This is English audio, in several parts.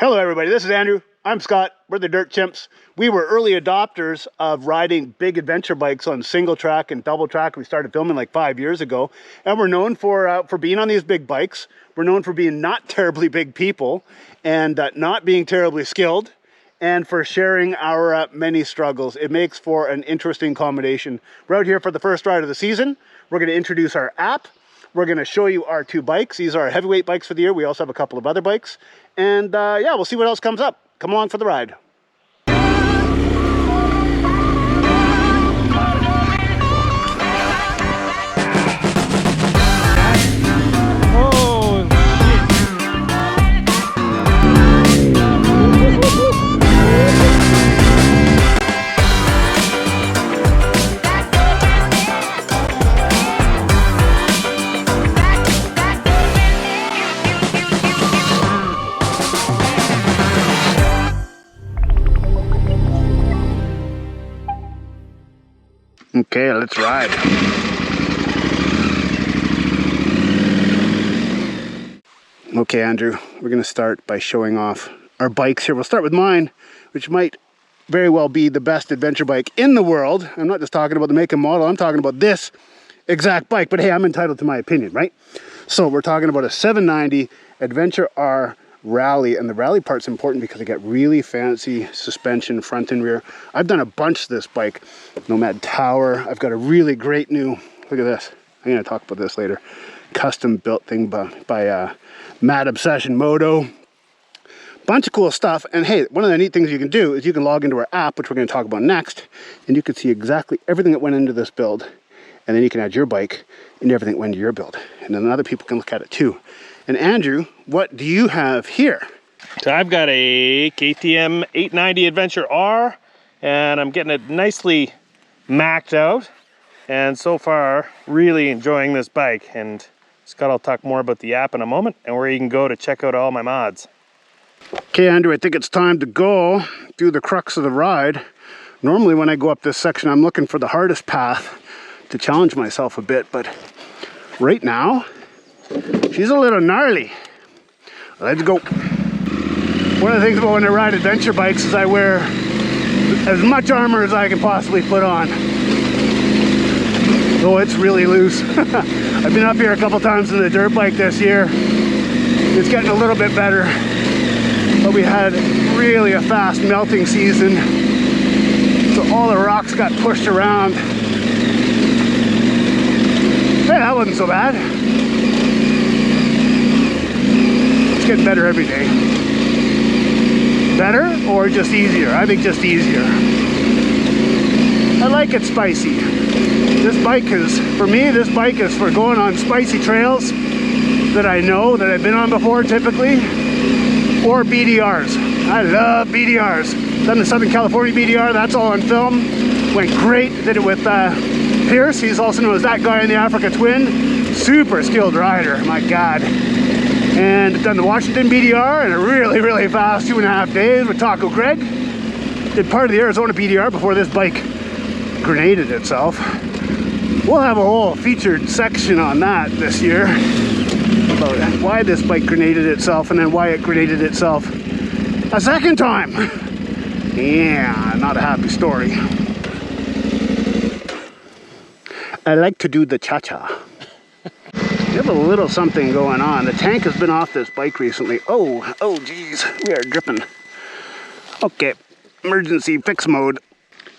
Hello everybody, this is Andrew. I'm Scott. We're the Dirt Chimps. We were early adopters of riding big adventure bikes on single track and double track. We started filming like 5 years ago, and we're known for being on these big bikes. We're known for being not terribly big people and not being terribly skilled, and for sharing our many struggles. It makes for an interesting combination. We're out here for the first ride of the season. We're going to introduce our app. We're going to show you our two bikes. These are our heavyweight bikes for the year. We also have a couple of other bikes. And yeah, we'll see what else comes up. Come along for the ride. Okay, let's ride. Okay, Andrew, we're going to start by showing off our bikes here. We'll start with mine, which might very well be the best adventure bike in the world. I'm not just talking about the make and model, I'm talking about this exact bike. But hey, I'm entitled to my opinion, right? So we're talking about a 790 Adventure R Rally, and the rally part's important because I got really fancy suspension front and rear. I've done a bunch of this bike. Nomad Tower. I've got a really great new, look at this, I'm going to talk about this later, custom built thing by Mad Obsession Moto. Bunch of cool stuff. And hey, one of the neat things you can do is you can log into our app, which we're going to talk about next, and you can see exactly everything that went into this build, and then you can add your bike and everything that went into your build, and then other people can look at it too. And Andrew, what do you have here? So I've got a KTM 890 Adventure R, and I'm getting it nicely maxed out, and so far really enjoying this bike. And Scott will talk more about the app in a moment and where you can go to check out all my mods. Okay, Andrew, I think it's time to go do the crux of the ride. Normally when I go up this section, I'm looking for the hardest path to challenge myself a bit, but right now she's a little gnarly. Let's go. One of the things about when I ride adventure bikes is I wear as much armor as I can possibly put on. Oh, it's really loose. I've been up here a couple times in the dirt bike this year. It's getting a little bit better, but we had really a fast melting season, so all the rocks got pushed around. Hey, that wasn't so bad. It's getting better every day. Better or just easier? I think just easier. I like it spicy. This bike is, for me, this bike is for going on spicy trails that I know, that I've been on before typically, or BDRs. I love BDRs. Done the Southern California BDR, that's all on film. Went great, did it with Pierce, he's also known as that guy in the Africa Twin. Super skilled rider, my God. And done the Washington BDR in a really, really fast 2.5 days with Taco Greg. Did part of the Arizona BDR before this bike grenaded itself. We'll have a whole featured section on that this year about why this bike grenaded itself and then why it grenaded itself a second time. Yeah, not a happy story. I like to do the cha-cha. We have a little something going on. The tank has been off this bike recently. Oh geez, we are dripping. Okay, emergency fix mode.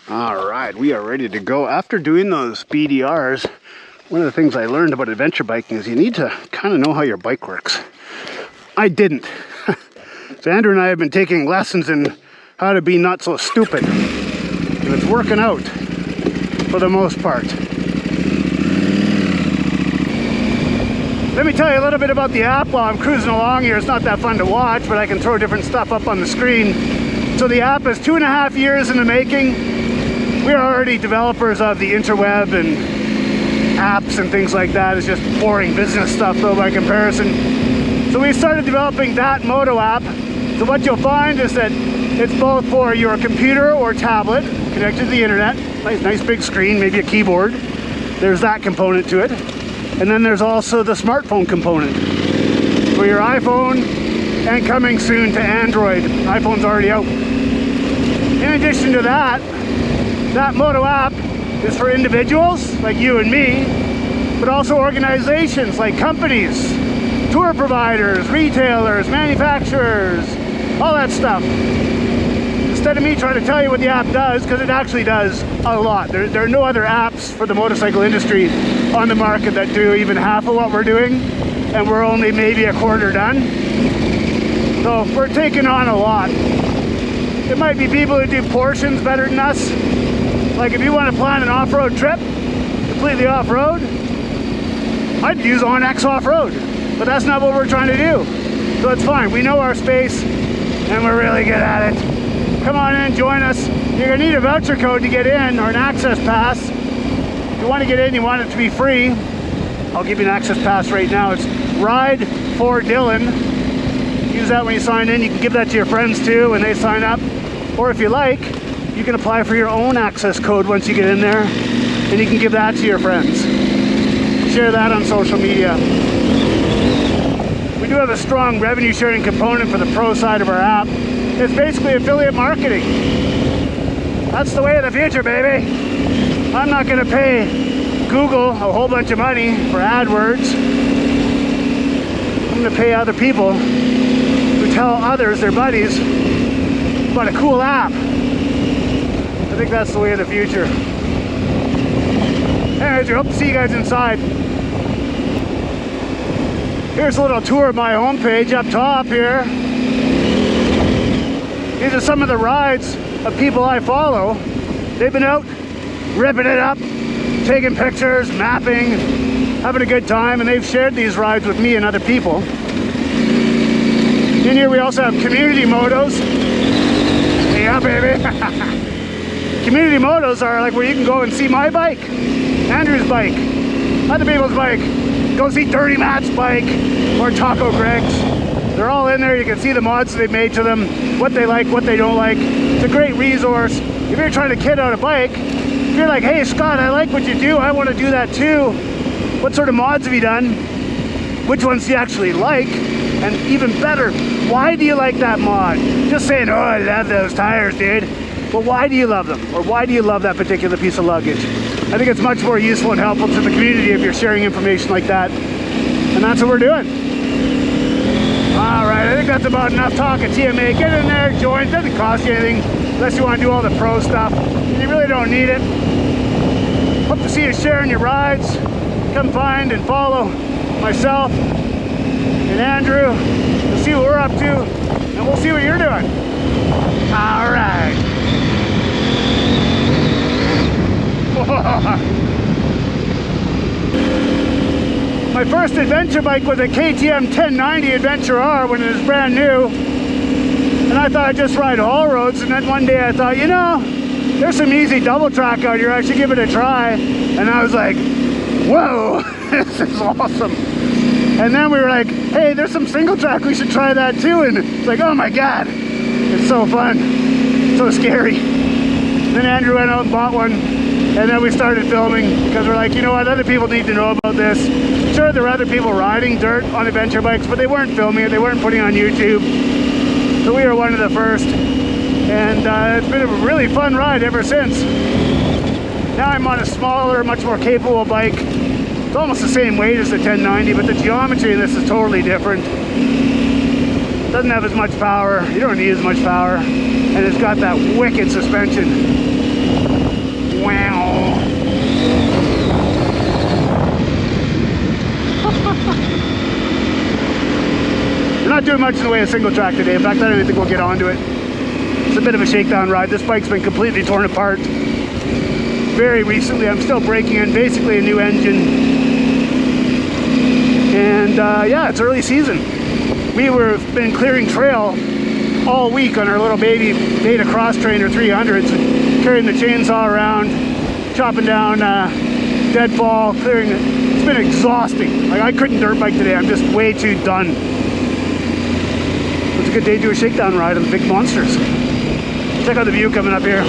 All right, we are ready to go. After doing those BDRs, one of the things I learned about adventure biking is you need to kind of know how your bike works. I didn't. So Andrew and I have been taking lessons in how to be not so stupid. And it's working out for the most part. Let me tell you a little bit about the app while I'm cruising along here. It's not that fun to watch, but I can throw different stuff up on the screen. So the app is 2.5 years in the making. We're already developers of the interweb and apps and things like that. It's just boring business stuff though by comparison. So we started developing that Moto app. So what you'll find is that it's both for your computer or tablet connected to the internet. Nice big screen, maybe a keyboard. There's that component to it. And then there's also the smartphone component for your iPhone and coming soon to Android. iPhone's already out. In addition to that, that Moto app is for individuals like you and me, but also organizations like companies, tour providers, retailers, manufacturers, all that stuff. Instead of me trying to tell you what the app does, because it actually does a lot. There are no other apps for the motorcycle industry on the market that do even half of what we're doing, and we're only maybe a quarter done. So we're taking on a lot. It might be people who do portions better than us. Like if you want to plan an off-road trip, completely off-road, I'd use OnX Off-Road, but that's not what we're trying to do. So it's fine, we know our space and we're really good at it. Come on in, join us. You're gonna need a voucher code to get in, or an access pass. If you want to get in, you want it to be free, I'll give you an access pass right now. It's Ride for Dylan. Use that when you sign in. You can give that to your friends too when they sign up. Or if you like, you can apply for your own access code once you get in there, and you can give that to your friends. Share that on social media. We do have a strong revenue sharing component for the pro side of our app. It's basically affiliate marketing. That's the way of the future, baby. I'm not going to pay Google a whole bunch of money for AdWords. I'm going to pay other people who tell others, their buddies, about a cool app. I think that's the way of the future. Anyways, I hope to see you guys inside. Here's a little tour of my homepage up top here. These are some of the rides of people I follow. They've been out ripping it up, taking pictures, mapping, having a good time, and they've shared these rides with me and other people. In here we also have community motos. Yeah, baby. Community motos are like where you can go and see my bike, Andrew's bike, other people's bike. Go see Dirty Matt's bike or Taco Greg's. They're all in there. You can see the mods they've made to them, what they like, what they don't like. It's a great resource. If you're trying to kit out a bike, if you're like, hey Scott, I like what you do, I want to do that too. What sort of mods have you done? Which ones do you actually like? And even better, why do you like that mod? Just saying, oh, I love those tires, dude. Well, why do you love them? Or why do you love that particular piece of luggage? I think it's much more useful and helpful to the community if you're sharing information like that. And that's what we're doing. All right, I think that's about enough talk at TMA. Get in there, join. It doesn't cost you anything unless you want to do all the pro stuff. You really don't need it. Hope to see you sharing your rides. Come find and follow myself and Andrew. We'll see what we're up to, and we'll see what you're doing. All right. My first adventure bike was a KTM 1090 Adventure R when it was brand new, and I thought I'd just ride all roads. And then one day I thought, you know, there's some easy double track out here, I should give it a try. And I was like, whoa, this is awesome. And then we were like, hey, there's some single track, we should try that too. And it's like, oh my god, it's so fun, so scary. And then Andrew went out and bought one. And then we started filming because we're like, you know what, other people need to know about this. Sure, there were other people riding dirt on adventure bikes, but they weren't filming it, they weren't putting it on YouTube. So we were one of the first. And it's been a really fun ride ever since. Now I'm on a smaller, much more capable bike. It's almost the same weight as the 1090, but the geometry in this is totally different. Doesn't have as much power, you don't need as much power. And it's got that wicked suspension. Wow. We're not doing much in the way of single track today. In fact, I don't even think we'll get onto it. It's a bit of a shakedown ride. This bike's been completely torn apart very recently. I'm still breaking in basically a new engine. And yeah, it's early season. We were been clearing trail all week on our little baby Beta Cross Trainer 300s, carrying the chainsaw around, chopping down deadfall, clearing it. It's been exhausting. Like, I couldn't dirt bike today. I'm just way too done. It's a good day to do a shakedown ride on the big monsters. Check out the view coming up here.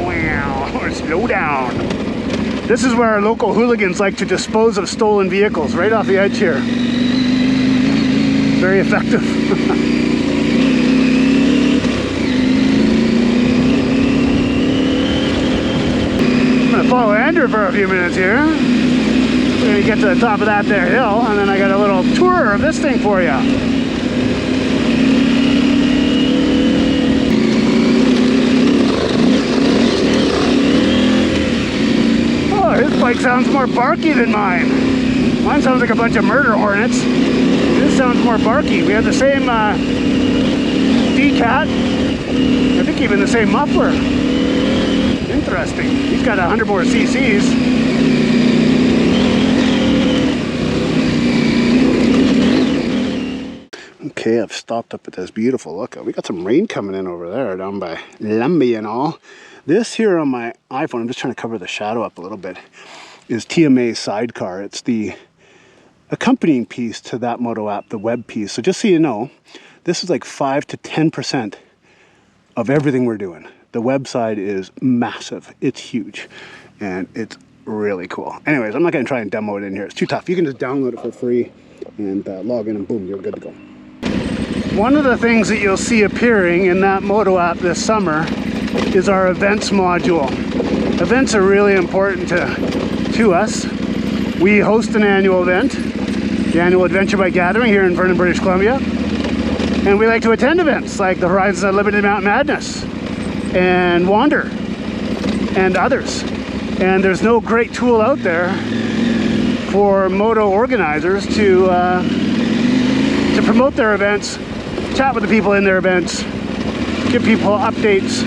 Wow, slow down. This is where our local hooligans like to dispose of stolen vehicles, right off the edge here. very effective. I'm gonna follow Andrew for a few minutes here. We're gonna get to the top of that there hill, and then I got a little tour of this thing for you. His bike sounds more barky than mine. Mine sounds like a bunch of murder hornets. This sounds more barky. We have the same D-cat. I think even the same muffler. Interesting. He's got 100 more cc's. Okay, I've stopped up at this beautiful lookout. We got some rain coming in over there down by Lumby and all. This here on my iPhone, I'm just trying to cover the shadow up a little bit, is TMA Sidecar. It's the accompanying piece to that Moto app, the web piece. So just so you know, this is like 5 to 10% of everything we're doing. The website is massive. It's huge. And it's really cool. Anyways, I'm not going to try and demo it in here. It's too tough. You can just download it for free and log in and boom, you're good to go. One of the things that you'll see appearing in that Moto app this summer is our events module. Events are really important to us. We host an annual event, the annual Adventure Bike Gathering here in Vernon, British Columbia. And we like to attend events like the Horizons Unlimited Mountain Madness and Wander and others. And there's no great tool out there for moto organizers to promote their events, chat with the people in their events, give people updates,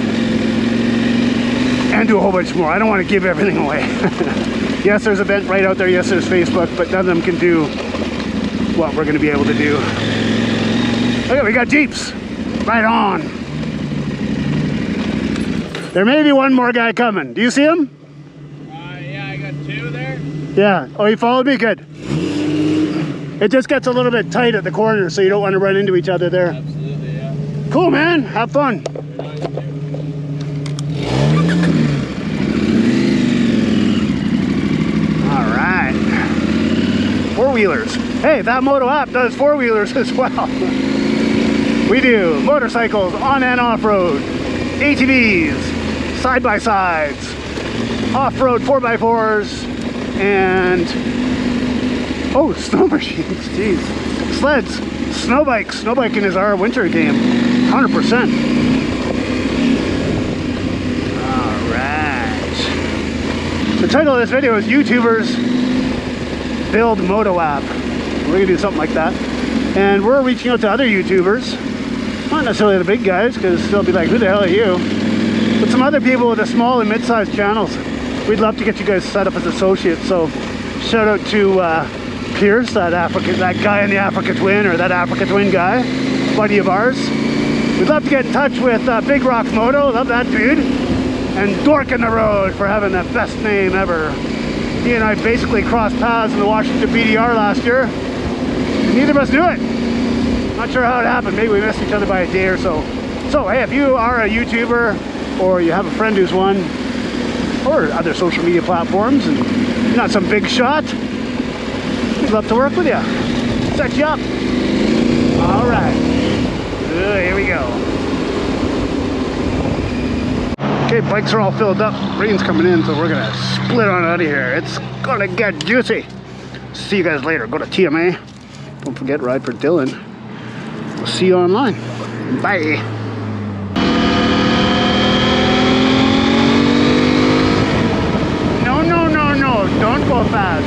and do a whole bunch more. I don't want to give everything away. Yes, there's Event right out there. Yes, there's Facebook, but none of them can do what we're going to be able to do. Okay, we got Jeeps. Right on. There may be one more guy coming. Do you see him? Yeah, I got two there. Yeah. Oh, he followed me? Good. It just gets a little bit tight at the corner, so you don't want to run into each other there. Absolutely, yeah. Cool, man. Have fun. All right. Four-wheelers. Hey, that Moto app does four-wheelers as well. We do motorcycles on and off-road, ATVs, side-by-sides, off-road 4x4s, and oh, snow machines, jeez. Sleds, snow bikes. Snowbiking is our winter game, 100%. All right. The title of this video is YouTubers Build Moto App. We're gonna do something like that. And we're reaching out to other YouTubers, not necessarily the big guys, because they'll be like, who the hell are you? But some other people with the small and mid-sized channels. We'd love to get you guys set up as associates. So shout out to Pierce, that guy in the Africa Twin, or that Africa Twin guy, buddy of ours. We'd love to get in touch with Big Rock Moto, love that dude, and Dork in the Road for having the best name ever. He and I basically crossed paths in the Washington BDR last year. Neither of us knew it. Not sure how it happened. Maybe we missed each other by a day or so. So hey, if you are a YouTuber, or you have a friend who's one, or other social media platforms, and you're not some big shot, we'd love to work with you. Set you up. All right. Here we go. Okay, bikes are all filled up. Rain's coming in, so we're gonna split on out of here. It's gonna get juicy. See you guys later. Go to TMA. Don't forget, ride for Dylan. We'll see you online. Bye. No, don't go fast.